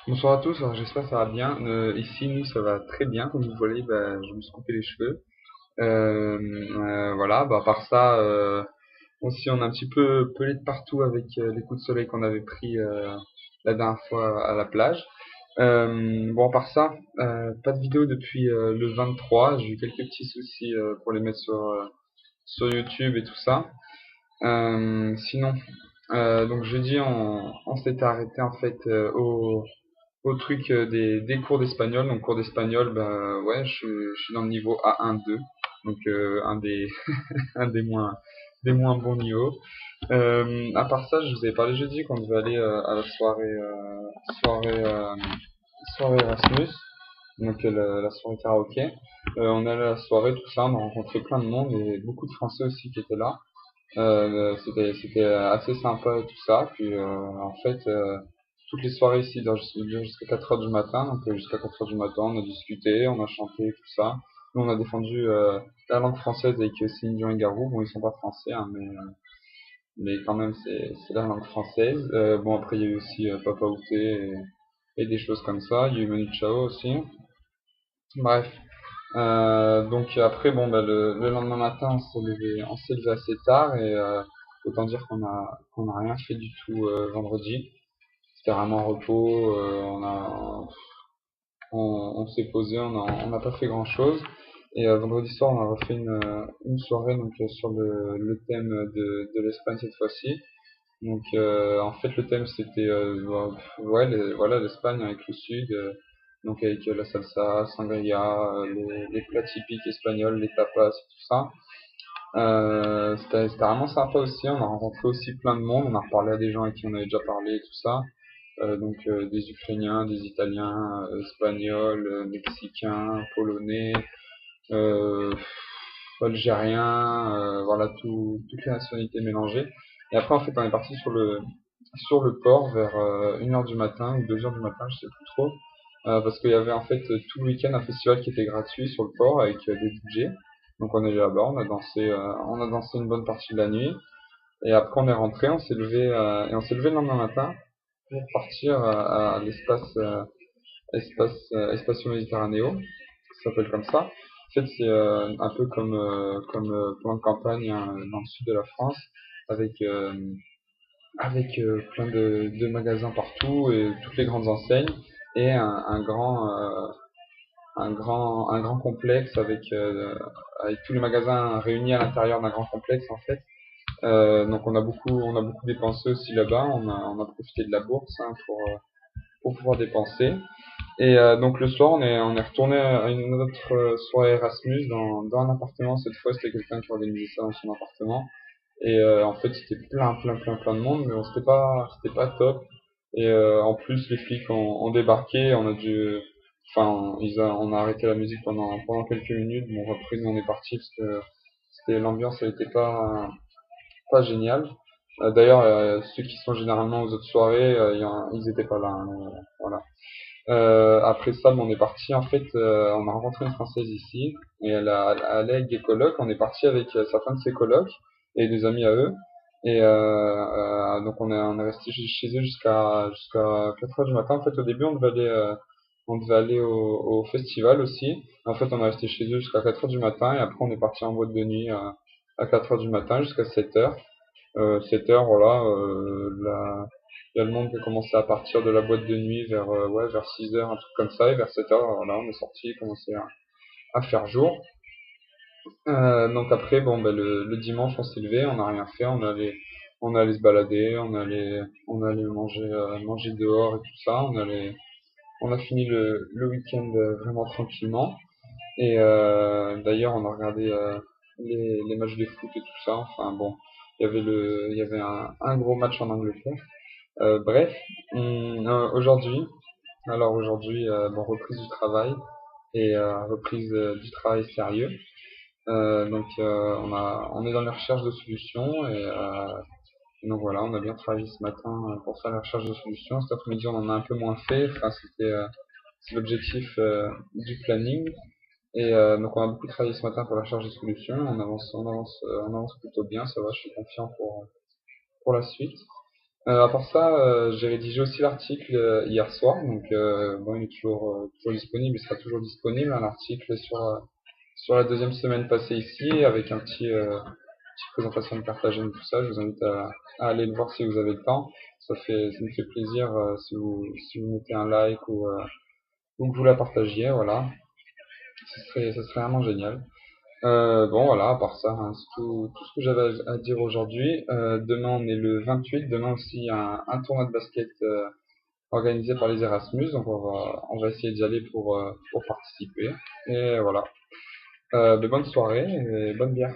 Bonsoir à tous, alors j'espère que ça va bien. Ici, nous, ça va très bien. Comme vous voyez, bah, je me suis coupé les cheveux. Voilà, bah, à part ça, aussi, on a un petit peu pelé de partout avec les coups de soleil qu'on avait pris la dernière fois à la plage. Bon, à part ça, pas de vidéo depuis le 23. J'ai eu quelques petits soucis pour les mettre sur YouTube et tout ça. Sinon, donc jeudi, on s'était arrêté en fait au truc des cours d'espagnol. Donc cours d'espagnol, bah ouais, je suis dans le niveau A1-2, donc un des un des moins bons niveaux. À part ça, je vous avais parlé jeudi qu'on devait aller à la soirée euh, soirée Erasmus, donc la soirée karaoké. On est allé à la soirée, tout ça, on a rencontré plein de monde et beaucoup de Français aussi qui étaient là. C'était assez sympa et tout ça. Puis en fait, toutes les soirées ici durent jusqu'à 4 heures du matin. Donc jusqu'à 4 heures du matin, on a discuté, on a chanté, tout ça. Nous, on a défendu la langue française avec Céline Dion et Garou. Bon, ils sont pas français, hein, mais quand même, c'est la langue française. Bon, après, il y a eu aussi Papa Outé et des choses comme ça. Il y a eu Manu Chao aussi. Bref. Donc après, bon, bah, le lendemain matin, on s'est levé assez tard et autant dire qu'on a rien fait du tout vendredi. C'était vraiment un repos. On s'est posé, on n'a pas fait grand chose. Et vendredi soir, on a refait une soirée donc sur le thème de l'Espagne cette fois-ci. Donc en fait le thème c'était ouais voilà l'Espagne avec le sud, donc avec la salsa, sangria, les plats typiques espagnols, les tapas et tout ça. C'était vraiment sympa aussi, on a rencontré aussi plein de monde, on a reparlé à des gens avec qui on avait déjà parlé et tout ça. Donc des Ukrainiens, des Italiens, Espagnols, Mexicains, Polonais, euh, Algériens, voilà toutes les nationalités mélangées. Et après en fait on est parti sur le port vers 1 heure du matin ou 2 heures du matin, je sais plus trop, parce qu'il y avait en fait tout le week-end un festival qui était gratuit sur le port avec des DJ. Donc on est allé là-bas, on a dansé une bonne partie de la nuit, et après on est rentré, on s'est levé le lendemain matin pour partir à l'espace Espacio Mediterraneo, ça s'appelle comme ça. En fait, c'est un peu comme plan de campagne hein, dans le sud de la France, avec plein de magasins partout et toutes les grandes enseignes et un grand complexe avec tous les magasins réunis à l'intérieur d'un grand complexe en fait. Donc on a beaucoup dépensé aussi là-bas. On a profité de la bourse hein, pour pouvoir dépenser. Et donc le soir, on est retourné à une autre soirée Erasmus dans un appartement. Cette fois, c'était quelqu'un qui organisait ça dans son appartement. Et en fait, c'était plein de monde, mais c'était pas top. Et en plus, les flics ont débarqué, on a arrêté la musique pendant quelques minutes. Bon, après, nous, on est parti parce que l'ambiance, elle était pas géniale. D'ailleurs, ceux qui sont généralement aux autres soirées, ils étaient pas là, hein, voilà. Après ça, bon, on est parti. En fait, on a rencontré une Française ici et elle allait avec des colocs. On est parti avec certains de ses colocs et des amis à eux. Et donc on est resté chez eux jusqu'à 4 heures du matin. En fait, au début, on devait aller au festival aussi. En fait, on est resté chez eux jusqu'à 4 heures du matin et après on est parti en boîte de nuit à 4 heures du matin jusqu'à 7 heures. 7 heures, voilà, il y a le monde qui a commencé à partir de la boîte de nuit vers 6 heures, un truc comme ça, et vers 7 heures, voilà, on est sorti, commencé à faire jour. Donc après, bon, ben, le dimanche, on s'est levé, on n'a rien fait, on est allé se balader, on est allé manger dehors et tout ça, on a fini le week-end vraiment tranquillement. Et d'ailleurs, on a regardé les matchs de foot et tout ça. Enfin bon, il y avait un gros match en Angleterre. Bref, aujourd'hui, bon, reprise du travail et reprise du travail sérieux. Donc on est dans les recherches de solutions et donc voilà, on a bien travaillé ce matin pour faire la recherche de solutions. Cet après-midi, on en a un peu moins fait. Enfin, c'est l'objectif du planning. Et donc on a beaucoup travaillé ce matin pour la recherche de solutions. On avance plutôt bien, ça va, je suis confiant pour la suite. À part ça, j'ai rédigé aussi l'article hier soir, donc bon, il est toujours disponible, il sera toujours disponible, un article sur la deuxième semaine passée ici, avec petite présentation de Carthagène, tout ça. Je vous invite à aller le voir si vous avez le temps. Ça me fait plaisir si vous mettez un like ou que vous la partagiez, voilà. Ce serait vraiment génial. Bon, voilà, à part ça, hein, c'est tout ce que j'avais à dire aujourd'hui. Demain, on est le 28. Demain aussi, il y a un tournoi de basket organisé par les Erasmus. Donc, on va essayer d'y aller pour participer. Et voilà. Bonne soirée et bonne bière.